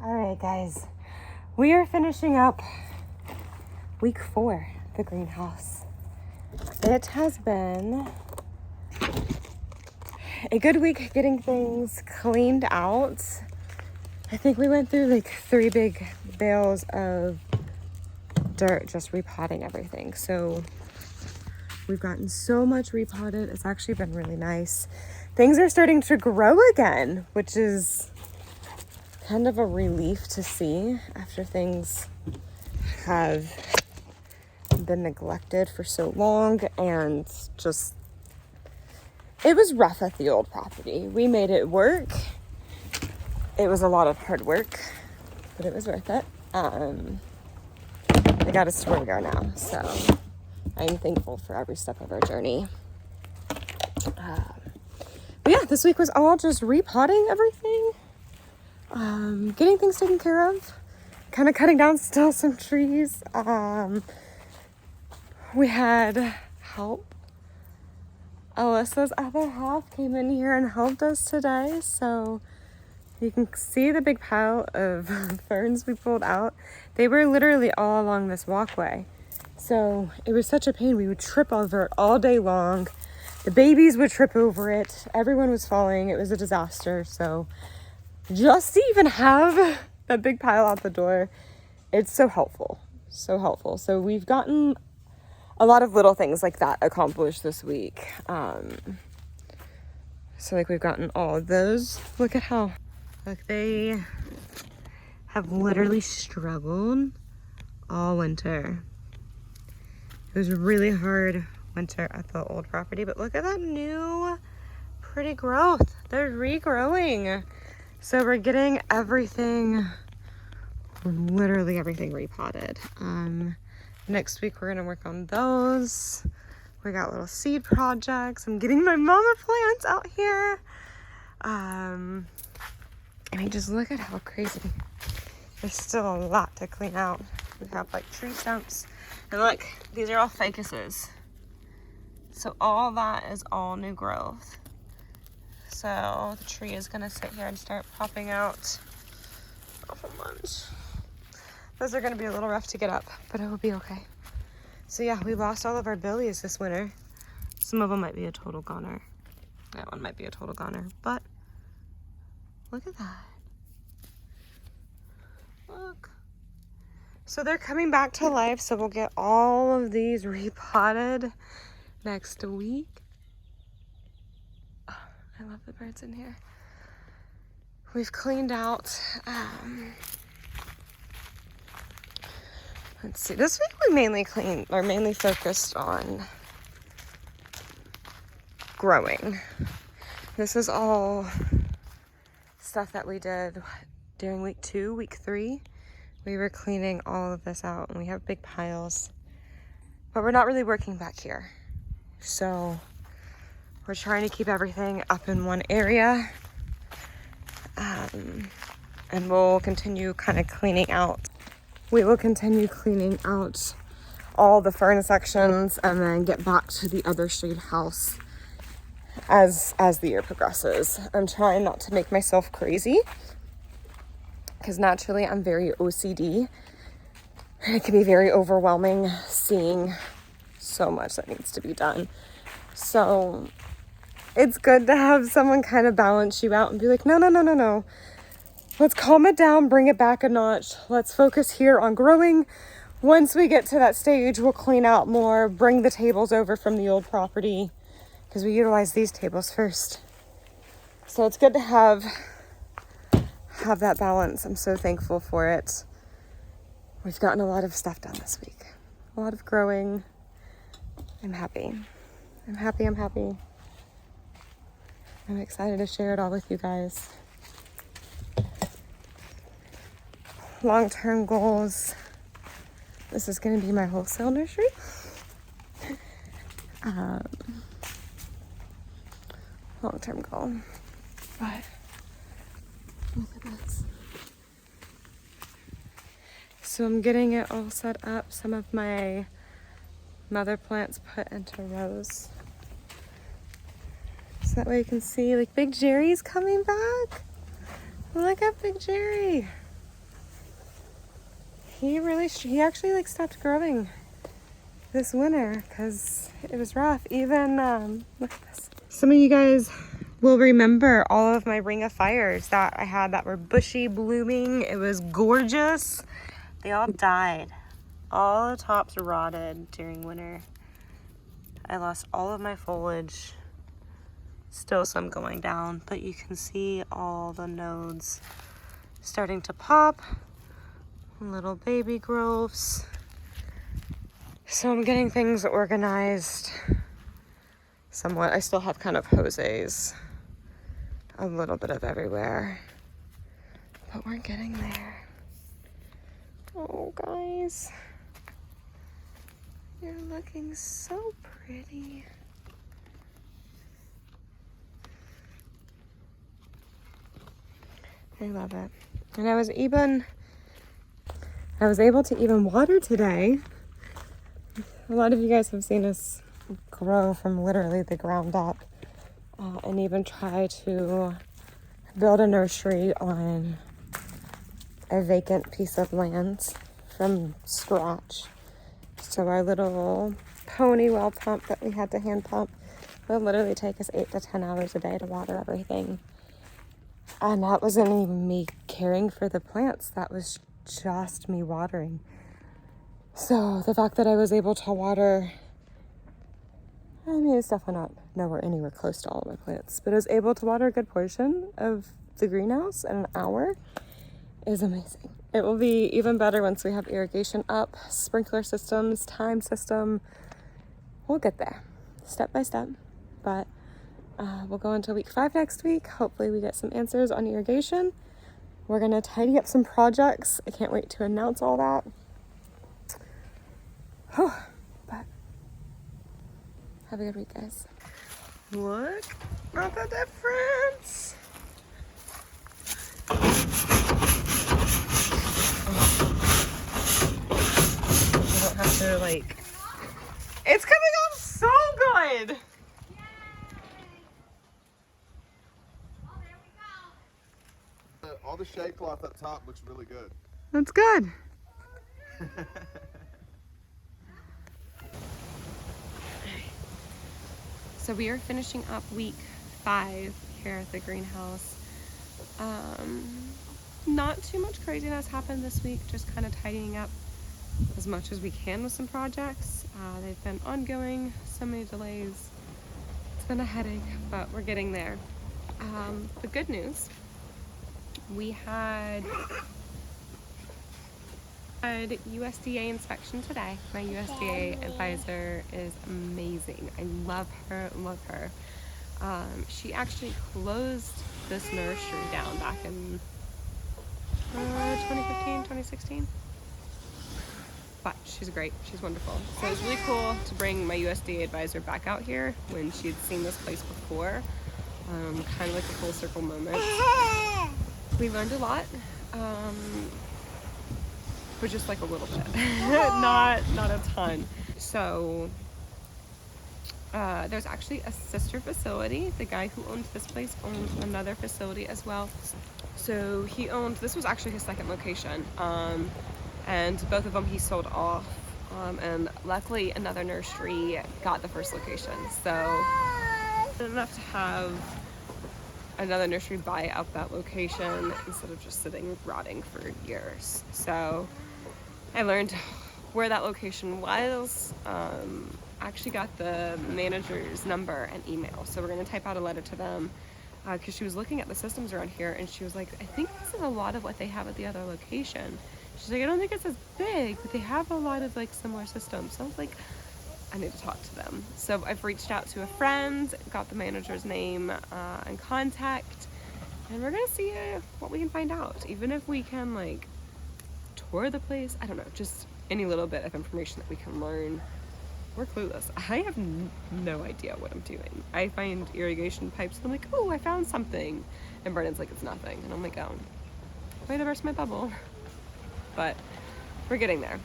All right, guys, we are finishing up week 4 of the greenhouse. It has been a good week getting things cleaned out. I think we went through like 3 big bales of dirt just repotting everything. So we've gotten so much repotted. It's actually been really nice. Things are starting to grow again, which is kind of a relief to see after things have been neglected for so long. And just, it was rough at the old property. We made it work. It was a lot of hard work, but it was worth it. It got us to where we are now, so I'm thankful for every step of our journey. But yeah, this week was all just repotting everything, getting things taken care of, kind of cutting down still some trees. We had help. Alyssa's other half came in here and helped us today, so you can see the big pile of ferns we pulled out. They were literally all along this walkway. So it was such a pain. We would trip over it all day long. The babies would trip over it. Everyone was falling. It was a disaster. So just to even have that big pile out the door, it's so helpful. So helpful. So we've gotten a lot of little things like that accomplished this week. So like we've gotten all of those. Look at how, like they have literally struggled all winter. It was a really hard winter at the old property, but look at that new pretty growth. They're regrowing. So we're getting everything, literally everything repotted. Next week we're gonna work on those. We got little seed projects. I'm getting my mama plants out here. I mean, just look at how crazy. There's still a lot to clean out. We have like tree stumps. And look, these are all ficuses. So all that is all new growth. So the tree is gonna sit here and start popping out a whole bunch. Those are gonna be a little rough to get up, but it will be okay. So yeah, we lost all of our billies this winter. Some of them might be a total goner. That one might be a total goner, but look at that. Look. So they're coming back to life, so we'll get all of these repotted next week. Oh, I love the birds in here. We've cleaned out, let's see, this week we mainly focused on growing. This is all stuff that we did during week 2, week 3. We were cleaning all of this out and we have big piles, but we're not really working back here. So we're trying to keep everything up in one area. And we'll continue kind of cleaning out. We will continue cleaning out all the fern sections and then get back to the other shade house as the year progresses. I'm trying not to make myself crazy, because naturally I'm very OCD and it can be very overwhelming seeing so much that needs to be done. So it's good to have someone kind of balance you out and be like, no. Let's calm it down, bring it back a notch. Let's focus here on growing. Once we get to that stage, we'll clean out more, bring the tables over from the old property, because we utilize these tables first. So it's good to have that balance. I'm so thankful for it. We've gotten a lot of stuff done this week. A lot of growing. I'm happy. I'm happy. I'm excited to share it all with you guys. Long-term goals. This is going to be my wholesale nursery. Long-term goal. But look at this. So I'm getting it all set up. Some of my mother plants put into rows. So that way you can see, like, Big Jerry's coming back. Look at Big Jerry. he actually like stopped growing this winter because it was rough. Even look at this. Some of you guys will remember all of my ring of fires that I had that were bushy, blooming. It was gorgeous. They all died. All the tops rotted during winter. I lost all of my foliage. Still some going down, but you can see all the nodes starting to pop. Little baby growths. So I'm getting things organized somewhat. I still have kind of Jose's a little bit of everywhere, but we're getting there. Oh guys, you're looking so pretty. I love it. And I was able to even water today. A lot of you guys have seen us grow from literally the ground up, and even try to build a nursery on a vacant piece of land from scratch. So our little pony well pump that we had to hand pump will literally take us 8 to 10 hours a day to water everything. And that wasn't even me caring for the plants. That was just me watering. So the fact that I was able to water, I mean, it's definitely not anywhere close to all of my plants, but I was able to water a good portion of the greenhouse in an hour is amazing. It will be even better once we have irrigation up, sprinkler systems, time system. We'll get there step by step, but we'll go into week 5 next week. Hopefully we get some answers on irrigation. We're gonna tidy up some projects. I can't wait to announce all that. But have a good week, guys. Look at the difference. You don't have to like, it's coming off so good. All the shade cloth up top looks really good. That's good. So we are finishing up week 5 here at the greenhouse. Not too much craziness happened this week, just kind of tidying up as much as we can with some projects. They've been ongoing, so many delays. It's been a headache, but we're getting there. The good news, we had USDA inspection today. My USDA advisor is amazing. I love her. She actually closed this nursery down back in 2015, 2016. But she's great. She's wonderful. So it was really cool to bring my USDA advisor back out here when she had seen this place before. Kind of like a full circle moment. We learned a lot. But just like a little bit, not a ton. So there's actually a sister facility. The guy who owned this place owned another facility as well. So this was actually his second location, and both of them he sold off, and luckily another nursery got the first location. So enough to have another nursery buy out that location instead of just sitting rotting for years. So I learned where that location was. Actually got the manager's number and email, so we're going to type out a letter to them, because she was looking at the systems around here and she was like, I think this is a lot of what they have at the other location. She's like, I don't think it's as big, but they have a lot of like similar systems. So I was like, I need to talk to them. So I've reached out to a friend, got the manager's name and contact, and we're gonna see what we can find out. Even if we can like tour the place, I don't know, just any little bit of information that we can learn. We're clueless. I have no idea what I'm doing. I find irrigation pipes and I'm like, oh, I found something. And Brennan's like, it's nothing. And I'm like, oh, way to burst my bubble. But we're getting there.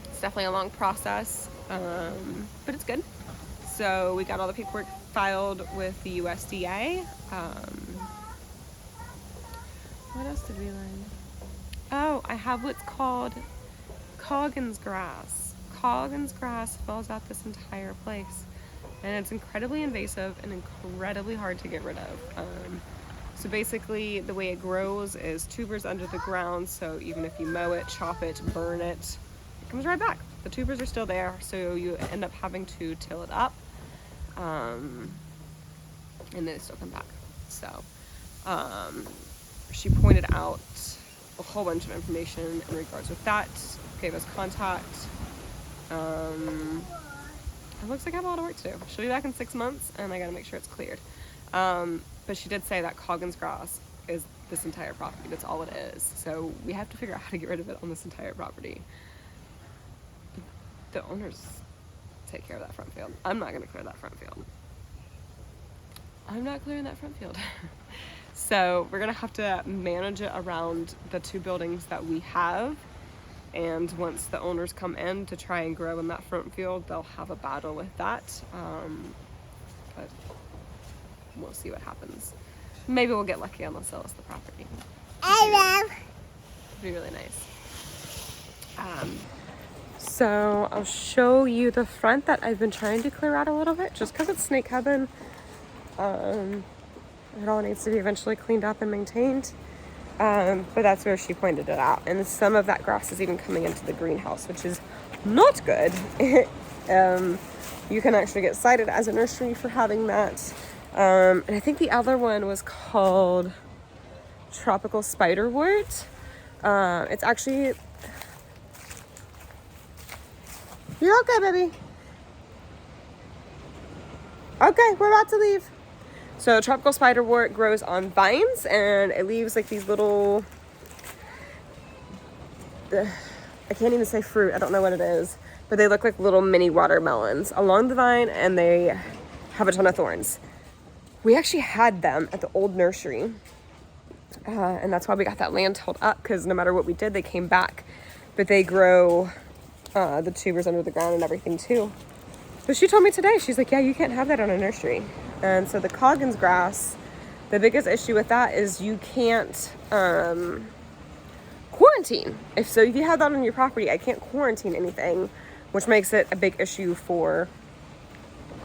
It's definitely a long process, but it's good. So we got all the paperwork filed with the USDA. What else did we learn? Oh, I have what's called Coggins grass. Coggins grass fills out this entire place, and it's incredibly invasive and incredibly hard to get rid of. So basically the way it grows is tubers under the ground, so even if you mow it, chop it, burn it, it comes right back. The tubers are still there, so you end up having to till it up, and they still come back. So she pointed out a whole bunch of information in regards with that, gave us contact. It looks like I have a lot of work to do. She'll be back in 6 months, and I gotta make sure it's cleared. But she did say that Coggins grass is this entire property. That's all it is. So we have to figure out how to get rid of it on this entire property. The owners take care of that front field. I'm not gonna clear that front field. I'm not clearing that front field. So we're gonna have to manage it around the 2 buildings that we have. And once the owners come in to try and grow in that front field, they'll have a battle with that. But we'll see what happens. Maybe we'll get lucky and they'll sell us the property. It'd be really nice. So I'll show you the front that I've been trying to clear out a little bit, just because it's snake heaven. It all needs to be eventually cleaned up and maintained. But that's where she pointed it out. And some of that grass is even coming into the greenhouse, which is not good. You can actually get cited as a nursery for having that. And I think the other one was called tropical spiderwort. It's actually... You're okay, baby. Okay, we're about to leave. So tropical spiderwort grows on vines, and it leaves like these little... I can't even say fruit. I don't know what it is. But they look like little mini watermelons along the vine, and they have a ton of thorns. We actually had them at the old nursery, and that's why we got that land held up, because no matter what we did, they came back. But they grow the tubers under the ground and everything too. But she told me today, she's like, yeah, you can't have that on a nursery. And so the Coggins grass, the biggest issue with that is you can't quarantine. If you have that on your property, I can't quarantine anything, which makes it a big issue for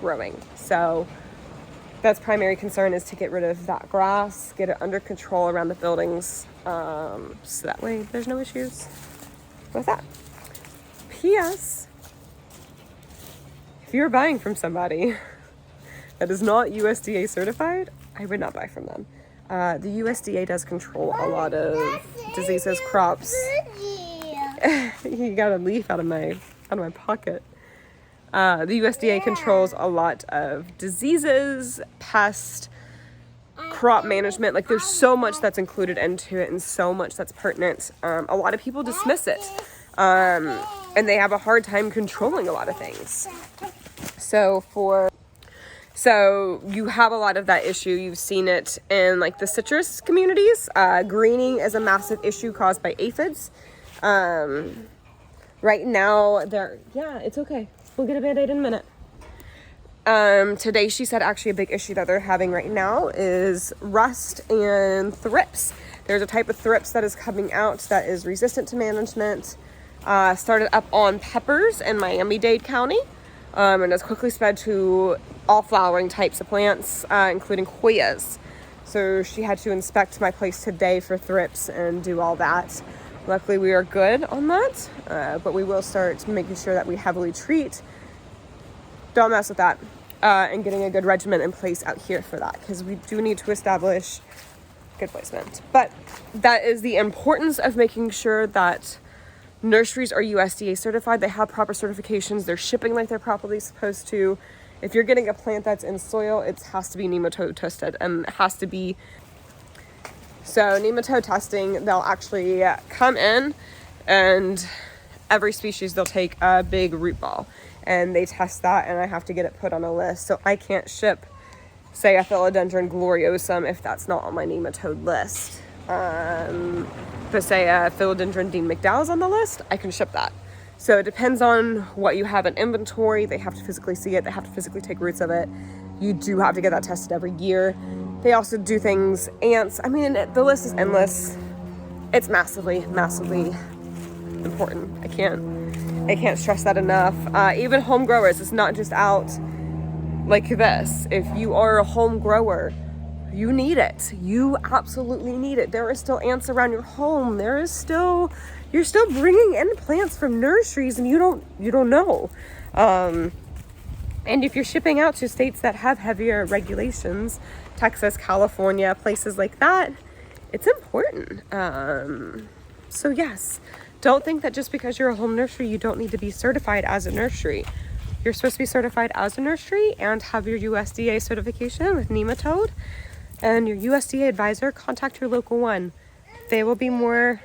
growing. So that's primary concern, is to get rid of that grass, get it under control around the buildings, so that way there's no issues with that. P.S. If you're buying from somebody that is not USDA certified, I would not buy from them. The USDA does control a lot of diseases, crops. You got a leaf out of my pocket. The USDA controls a lot of diseases, pest, crop management. Like, there's so much that's included into it and so much that's pertinent. A lot of people dismiss it, and they have a hard time controlling a lot of things. So you have a lot of that issue. You've seen it in like the citrus communities. Greening is a massive issue caused by aphids. Right now, it's okay. We'll get a Band-Aid in a minute. Today she said actually a big issue that they're having right now is rust and thrips. There's a type of thrips that is coming out that is resistant to management. Started up on peppers in Miami-Dade County, and has quickly spread to all flowering types of plants, including Hoyas. So she had to inspect my place today for thrips and do all that. Luckily, we are good on that, but we will start making sure that we heavily treat. Don't mess with that, and getting a good regimen in place out here for that, because we do need to establish good placement. But that is the importance of making sure that nurseries are USDA certified. They have proper certifications. They're shipping like they're properly supposed to. If you're getting a plant that's in soil, it has to be nematode tested, and it has to be... So nematode testing, they'll actually come in, and every species, they'll take a big root ball and they test that, and I have to get it put on a list. So I can't ship, say, a philodendron gloriosum if that's not on my nematode list. But say a philodendron Dean McDowell's on the list, I can ship that. So it depends on what you have in inventory. They have to physically see it. They have to physically take roots of it. You do have to get that tested every year. They also do things, ants. I mean, the list is endless. It's massively, massively important. I can't stress that enough. Even home growers, it's not just out like this. If you are a home grower, you need it. You absolutely need it. There are still ants around your home. You're still bringing in plants from nurseries and you don't know. And if you're shipping out to states that have heavier regulations, Texas, California, places like that, it's important. So yes, don't think that just because you're a home nursery, you don't need to be certified as a nursery. You're supposed to be certified as a nursery and have your USDA certification with nematode. And your USDA advisor, contact your local one. They will be more,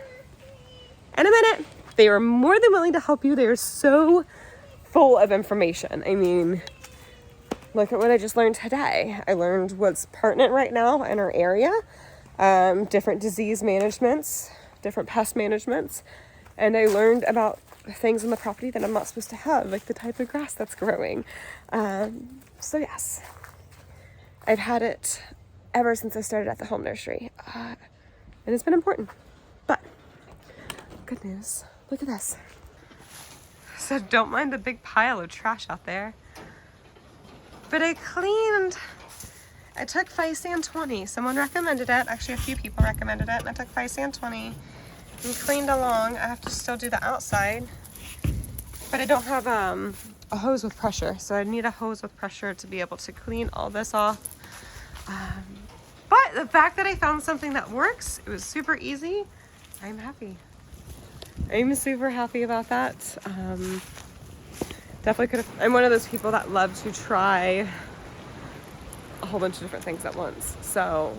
in a minute, they are more than willing to help you. They are so full of information. I mean, look at what I just learned today. I learned what's pertinent right now in our area, different disease managements, different pest managements, and I learned about things on the property that I'm not supposed to have, like the type of grass that's growing. So yes, I've had it ever since I started at the home nursery, and it's been important. But good news, look at this. So don't mind the big pile of trash out there. But I took Physan 20. Someone recommended it. Actually, a few people recommended it. And I took Physan 20 and cleaned along. I have to still do the outside. But I don't have a hose with pressure. So I need a hose with pressure to be able to clean all this off. But the fact that I found something that works, it was super easy. I'm happy. I'm super happy about that. Definitely could have. I'm one of those people that love to try a whole bunch of different things at once. So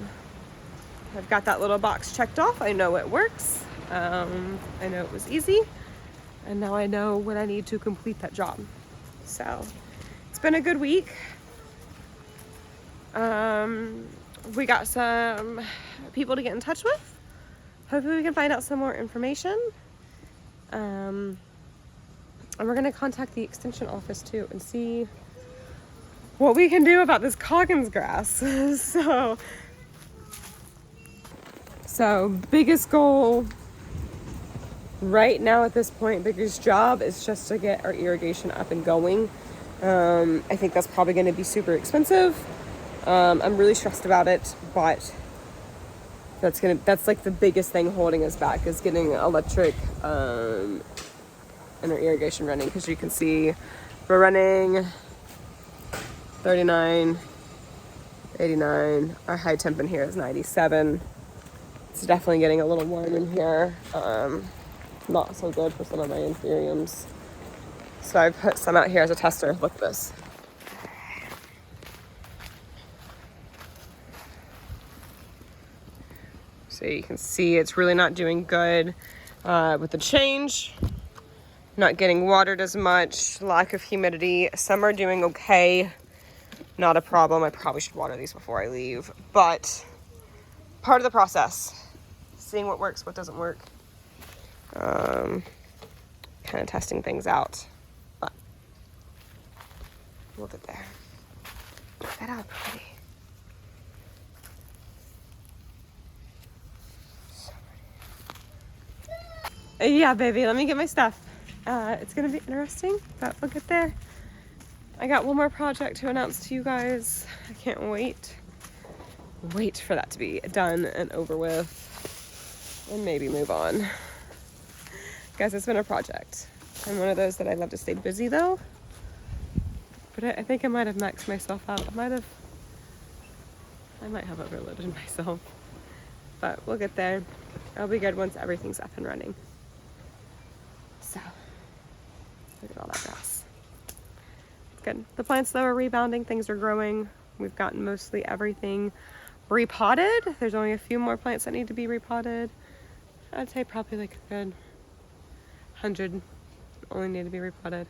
I've got that little box checked off. I know it works. I know it was easy. And now I know what I need to complete that job. So it's been a good week. We got some people to get in touch with. Hopefully we can find out some more information. And we're going to contact the extension office too and see what we can do about this Coggins grass. So biggest goal right now at this point, biggest job is just to get our irrigation up and going. I think that's probably going to be super expensive. I'm really stressed about it, but that's like the biggest thing holding us back is getting electric and our irrigation running, because you can see we're running 39, 89. Our high temp in here is 97. It's definitely getting a little warm in here. Not so good for some of my anthuriums. So I put some out here as a tester. Look at this. So you can see it's really not doing good with the change. Not getting watered as much, lack of humidity. Some are doing okay, not a problem. I probably should water these before I leave, but part of the process, seeing what works, what doesn't work, kind of testing things out, but we'll get there. Look at how pretty. So pretty. Yeah, baby, let me get my stuff. It's gonna be interesting, but we'll get there. I got one more project to announce to you guys. I can't wait for that to be done and over with, and maybe move on. Guys, it's been a project. I'm one of those that I love to stay busy though, but I think I might have maxed myself out. I might have overloaded myself, but we'll get there. I'll be good once everything's up and running. So, look at all that grass. It's good. The plants though are rebounding, things are growing. We've gotten mostly everything repotted. There's only a few more plants that need to be repotted. I'd say probably like a good 100 only need to be repotted.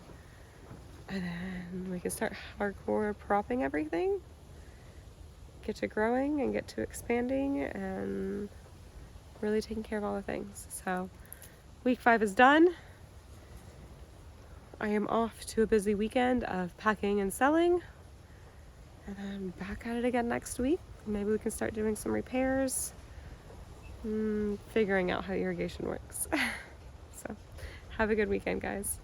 And then we can start hardcore propping everything. Get to growing and get to expanding and really taking care of all the things. So week 5 is done. I am off to a busy weekend of packing and selling, and then back at it again next week. Maybe we can start doing some repairs, figuring out how irrigation works. So Have a good weekend, guys.